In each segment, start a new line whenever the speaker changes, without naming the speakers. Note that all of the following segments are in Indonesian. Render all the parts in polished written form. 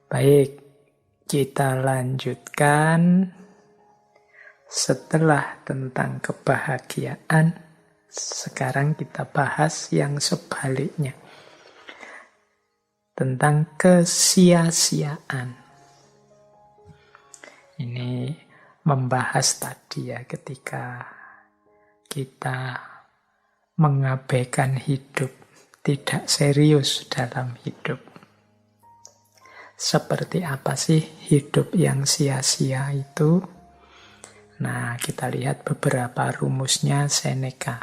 Baik, kita lanjutkan setelah tentang kebahagiaan. Sekarang kita bahas yang sebaliknya, tentang kesia-siaan. Ini membahas tadi ya, ketika kita mengabaikan hidup, tidak serius dalam hidup. Seperti apa sih hidup yang sia-sia itu? Nah, kita lihat beberapa rumusnya Seneca.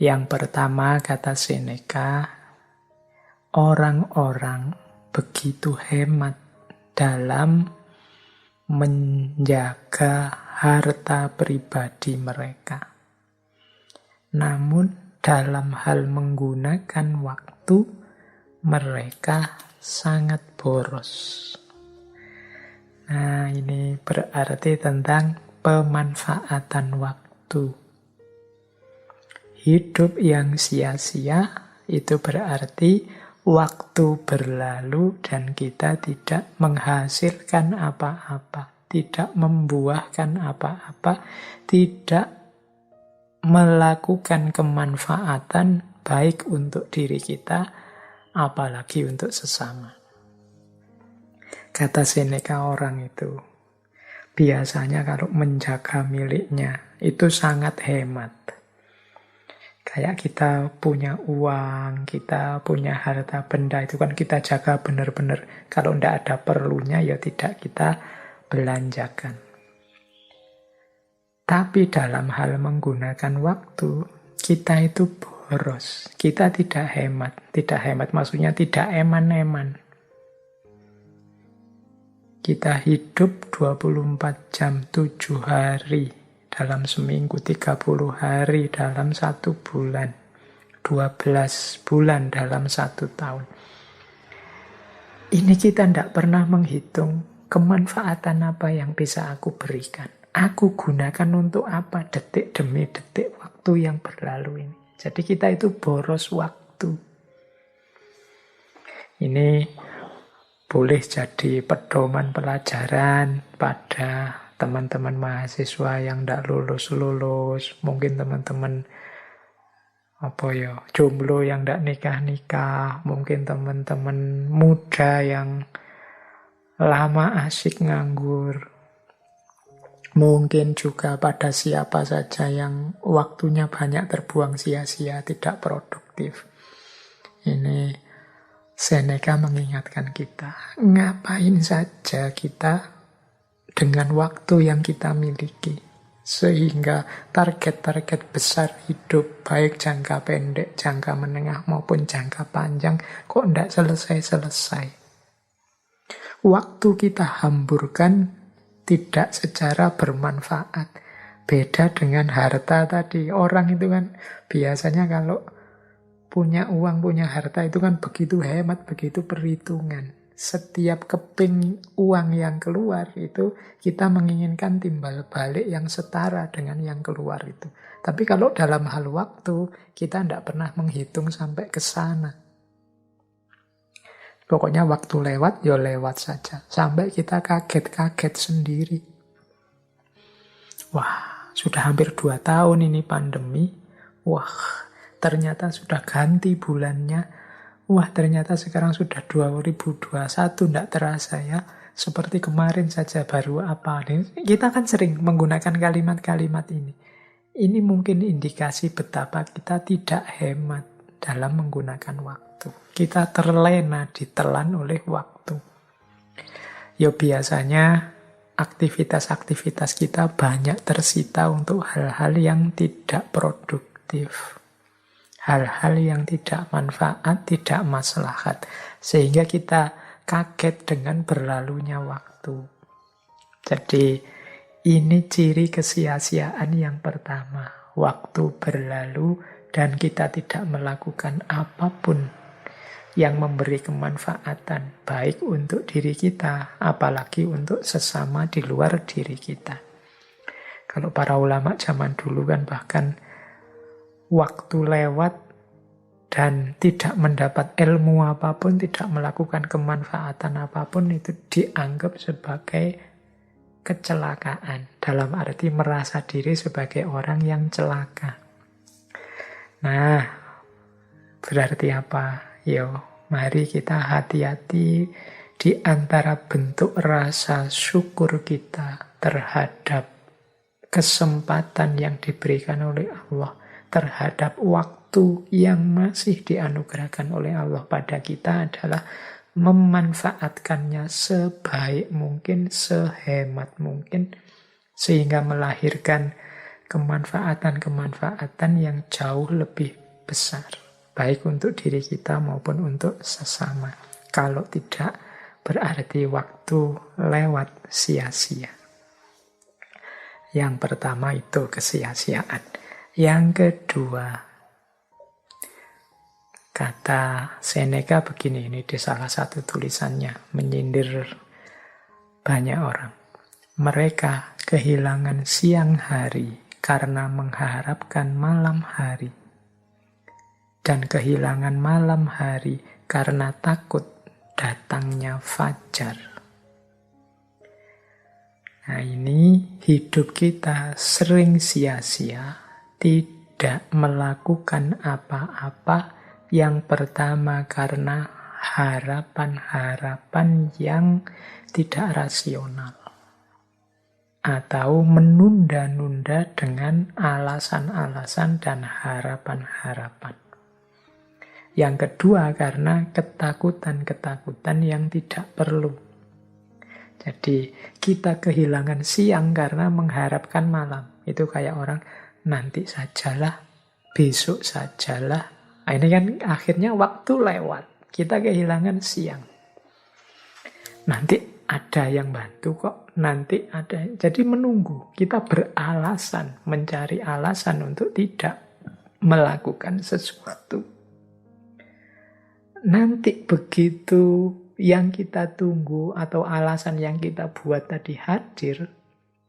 Yang pertama, kata Seneca, orang-orang begitu hemat dalam menjaga harta pribadi mereka. Namun, dalam hal menggunakan waktu, mereka sangat boros. Nah, ini berarti tentang pemanfaatan waktu. Hidup yang sia-sia itu berarti waktu berlalu dan kita tidak menghasilkan apa-apa, tidak membuahkan apa-apa, tidak melakukan kemanfaatan baik untuk diri kita, apalagi untuk sesama. Kata Seneca, orang itu biasanya kalau menjaga miliknya itu sangat hemat. Kayak kita punya uang, kita punya harta benda, itu kan kita jaga benar-benar. Kalau tidak ada perlunya ya tidak kita belanjakan. Tapi dalam hal menggunakan waktu, kita itu boros. Kita tidak hemat. Tidak hemat maksudnya tidak eman-eman. Kita hidup 24 jam 7 hari dalam seminggu, 30 hari dalam 1 bulan, 12 bulan dalam 1 tahun. Ini kita tidak pernah menghitung kemanfaatan apa yang bisa aku berikan. Aku gunakan untuk apa detik demi detik waktu yang berlalu ini. Jadi kita itu boros waktu. Ini boleh jadi pedoman pelajaran pada teman-teman mahasiswa yang tidak lulus-lulus. Mungkin teman-teman jomblo yang tidak nikah-nikah. Mungkin teman-teman muda yang lama asik nganggur. Mungkin juga pada siapa saja yang waktunya banyak terbuang sia-sia, tidak produktif. Ini Seneca mengingatkan kita, ngapain saja kita dengan waktu yang kita miliki. Sehingga target-target besar hidup, baik jangka pendek, jangka menengah maupun jangka panjang, kok tidak selesai-selesai. Waktu kita hamburkan tidak secara bermanfaat. Beda dengan harta tadi. Orang itu kan biasanya kalau punya uang, punya harta itu kan begitu hemat, begitu perhitungan. Setiap keping uang yang keluar itu kita menginginkan timbal balik yang setara dengan yang keluar itu. Tapi kalau dalam hal waktu, kita tidak pernah menghitung sampai ke sana. Pokoknya waktu lewat, ya lewat saja. Sampai kita kaget-kaget sendiri. Wah, sudah hampir 2 tahun ini pandemi. Wah, ternyata sudah ganti bulannya. Wah, ternyata sekarang sudah 2021, tidak terasa ya. Seperti kemarin saja baru apa. Kita kan sering menggunakan kalimat-kalimat ini. Ini mungkin indikasi betapa kita tidak hemat dalam menggunakan waktu. Kita terlena, ditelan oleh waktu. Ya biasanya aktivitas-aktivitas kita banyak tersita untuk hal-hal yang tidak produktif. Hal-hal yang tidak manfaat, tidak maslahat. Sehingga kita kaget dengan berlalunya waktu. Jadi ini ciri kesia-siaan yang pertama. Waktu berlalu dan kita tidak melakukan apapun yang memberi kemanfaatan. Baik untuk diri kita, apalagi untuk sesama di luar diri kita. Kalau para ulama zaman dulu kan bahkan waktu lewat dan tidak mendapat ilmu apapun, tidak melakukan kemanfaatan apapun, itu dianggap sebagai kecelakaan. Dalam arti merasa diri sebagai orang yang celaka. Nah, berarti apa? Yo, mari kita hati-hati di antara bentuk rasa syukur kita terhadap kesempatan yang diberikan oleh Allah, terhadap waktu yang masih dianugerahkan oleh Allah pada kita adalah memanfaatkannya sebaik mungkin, sehemat mungkin, sehingga melahirkan kemanfaatan-kemanfaatan yang jauh lebih besar, baik untuk diri kita maupun untuk sesama. Kalau tidak, berarti waktu lewat sia-sia. Yang pertama itu kesia-siaan. Yang kedua, kata Seneca begini, ini di salah satu tulisannya, menyindir banyak orang. Mereka kehilangan siang hari karena mengharapkan malam hari. Dan kehilangan malam hari karena takut datangnya fajar. Nah, ini hidup kita sering sia-sia, tidak melakukan apa-apa. Yang pertama karena harapan-harapan yang tidak rasional. Atau menunda-nunda dengan alasan-alasan dan harapan-harapan. Yang kedua karena ketakutan-ketakutan yang tidak perlu. Jadi kita kehilangan siang karena mengharapkan malam. Itu kayak orang, nanti sajalah, besok sajalah. Nah, ini kan akhirnya waktu lewat. Kita kehilangan siang. Nanti ada yang bantu kok. Nanti ada. Jadi menunggu. Kita beralasan, mencari alasan untuk tidak melakukan sesuatu. Nanti begitu yang kita tunggu atau alasan yang kita buat tadi hadir,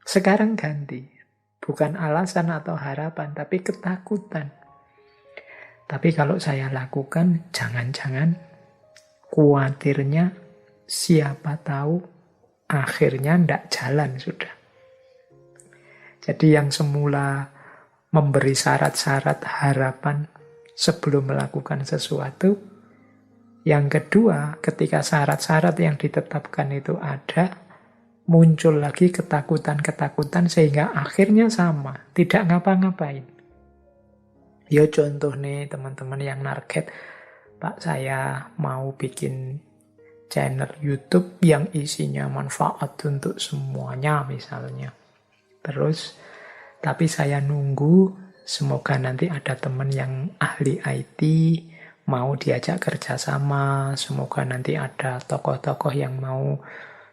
sekarang ganti. Bukan alasan atau harapan, tapi ketakutan. Tapi kalau saya lakukan, jangan-jangan khawatirnya siapa tahu akhirnya ndak jalan sudah. Jadi yang semula memberi syarat-syarat harapan sebelum melakukan sesuatu, yang kedua, ketika syarat-syarat yang ditetapkan itu ada, muncul lagi ketakutan-ketakutan sehingga akhirnya sama, tidak ngapa-ngapain. Ya contoh nih teman-teman yang narget, Pak saya mau bikin channel YouTube yang isinya manfaat untuk semuanya misalnya. Terus, tapi saya nunggu, semoga nanti ada teman yang ahli IT, mau diajak kerjasama, semoga nanti ada tokoh-tokoh yang mau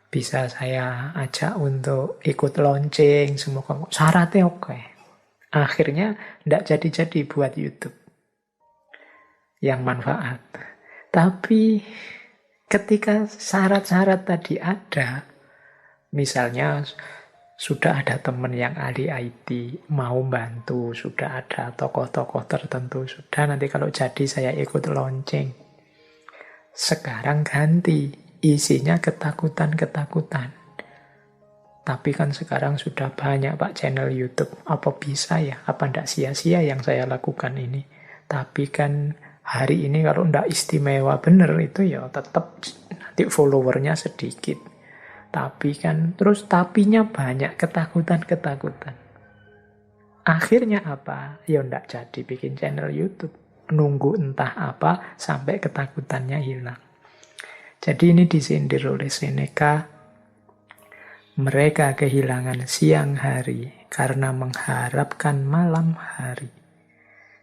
bisa saya ajak untuk ikut launching, semoga syaratnya oke. Akhirnya tidak jadi-jadi buat YouTube yang manfaat. Tapi ketika syarat-syarat tadi ada, misalnya sudah ada teman yang ahli IT, mau bantu, sudah ada tokoh-tokoh tertentu, sudah nanti kalau jadi saya ikut launching. Sekarang ganti, isinya ketakutan-ketakutan. Tapi kan sekarang sudah banyak Pak channel YouTube, apa bisa ya, apa ndak sia-sia yang saya lakukan ini. Tapi kan hari ini kalau ndak istimewa bener itu ya tetap nanti followernya sedikit. Tapi kan, terus tapinya banyak, ketakutan-ketakutan. Akhirnya apa? Ya ndak jadi bikin channel YouTube. Nunggu entah apa sampai ketakutannya hilang. Jadi ini disindir oleh Seneca. Mereka kehilangan siang hari karena mengharapkan malam hari.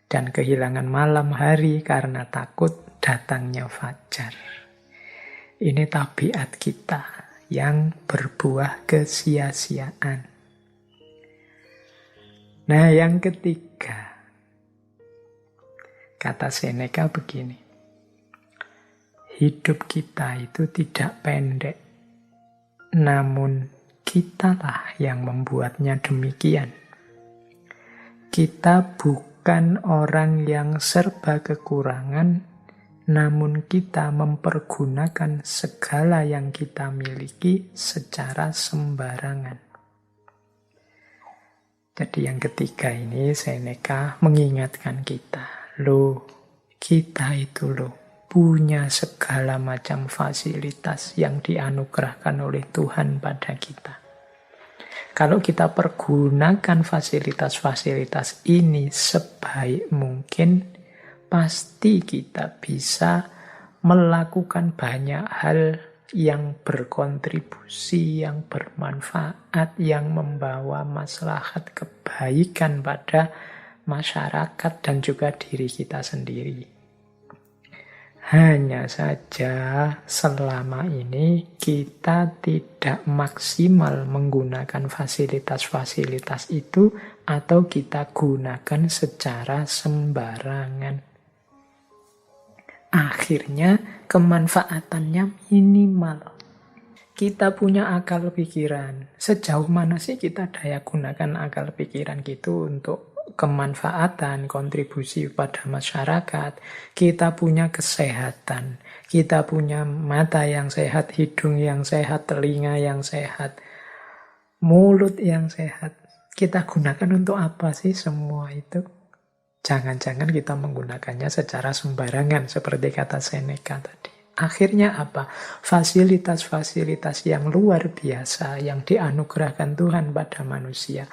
Dan kehilangan malam hari karena takut datangnya fajar. Ini tabiat kita yang berbuah kesia-siaan. Nah, yang ketiga, kata Seneca begini, hidup kita itu tidak pendek, namun kitalah yang membuatnya demikian. Kita bukan bukan orang yang serba kekurangan, namun kita mempergunakan segala yang kita miliki secara sembarangan. Jadi yang ketiga ini Seneca mengingatkan kita, kita itu punya segala macam fasilitas yang dianugerahkan oleh Tuhan pada kita. Kalau kita pergunakan fasilitas-fasilitas ini sebaik mungkin, pasti kita bisa melakukan banyak hal yang berkontribusi, yang bermanfaat, yang membawa maslahat kebaikan pada masyarakat dan juga diri kita sendiri. Hanya saja selama ini kita tidak maksimal menggunakan fasilitas-fasilitas itu atau kita gunakan secara sembarangan. Akhirnya kemanfaatannya minimal. Kita punya akal pikiran. Sejauh mana sih kita daya gunakan akal pikiran gitu untuk kemanfaatan, kontribusi pada masyarakat. Kita punya kesehatan, kita punya mata yang sehat, hidung yang sehat, telinga yang sehat, mulut yang sehat. Kita gunakan untuk apa sih semua itu? Jangan-jangan kita menggunakannya secara sembarangan seperti kata Seneca tadi. Akhirnya apa? Fasilitas-fasilitas yang luar biasa yang dianugerahkan Tuhan pada manusia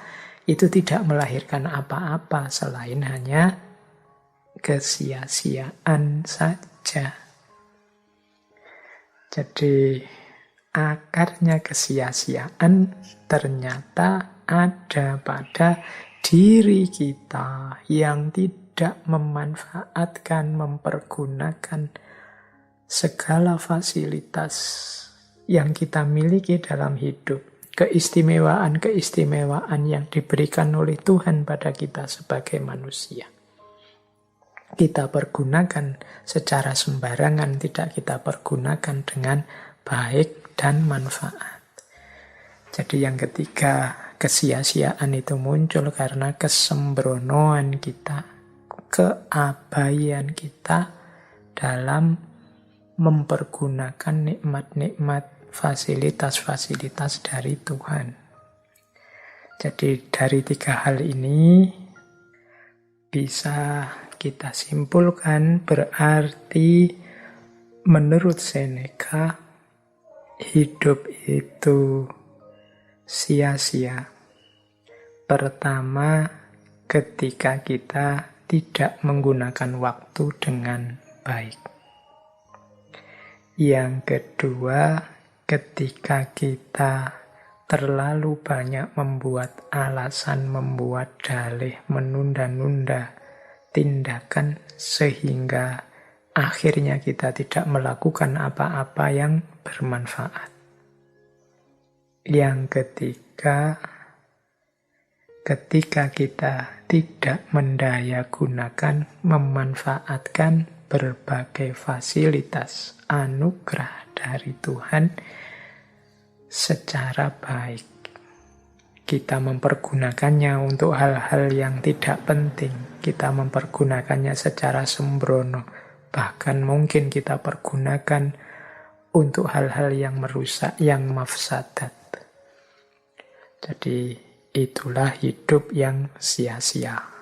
itu tidak melahirkan apa-apa selain hanya kesia-siaan saja. Jadi akarnya kesia-siaan ternyata ada pada diri kita yang tidak memanfaatkan, mempergunakan segala fasilitas yang kita miliki dalam hidup. Keistimewaan-keistimewaan yang diberikan oleh Tuhan pada kita sebagai manusia. Kita pergunakan secara sembarangan, tidak kita pergunakan dengan baik dan manfaat. Jadi yang ketiga, kesia-siaan itu muncul karena kesembronoan kita, keabaian kita dalam mempergunakan nikmat-nikmat fasilitas-fasilitas dari Tuhan. Jadi dari tiga hal ini bisa kita simpulkan berarti menurut Seneca hidup itu sia-sia. Pertama, ketika kita tidak menggunakan waktu dengan baik. Yang kedua, ketika kita terlalu banyak membuat alasan, membuat dalih, menunda-nunda tindakan sehingga akhirnya kita tidak melakukan apa-apa yang bermanfaat. Yang ketiga, ketika kita tidak mendayagunakan, memanfaatkan berbagai fasilitas anugerah dari Tuhan secara baik. Kita mempergunakannya untuk hal-hal yang tidak penting. Kita mempergunakannya secara sembrono. Bahkan mungkin kita pergunakan untuk hal-hal yang merusak, yang mafsadat. Jadi itulah hidup yang sia-sia.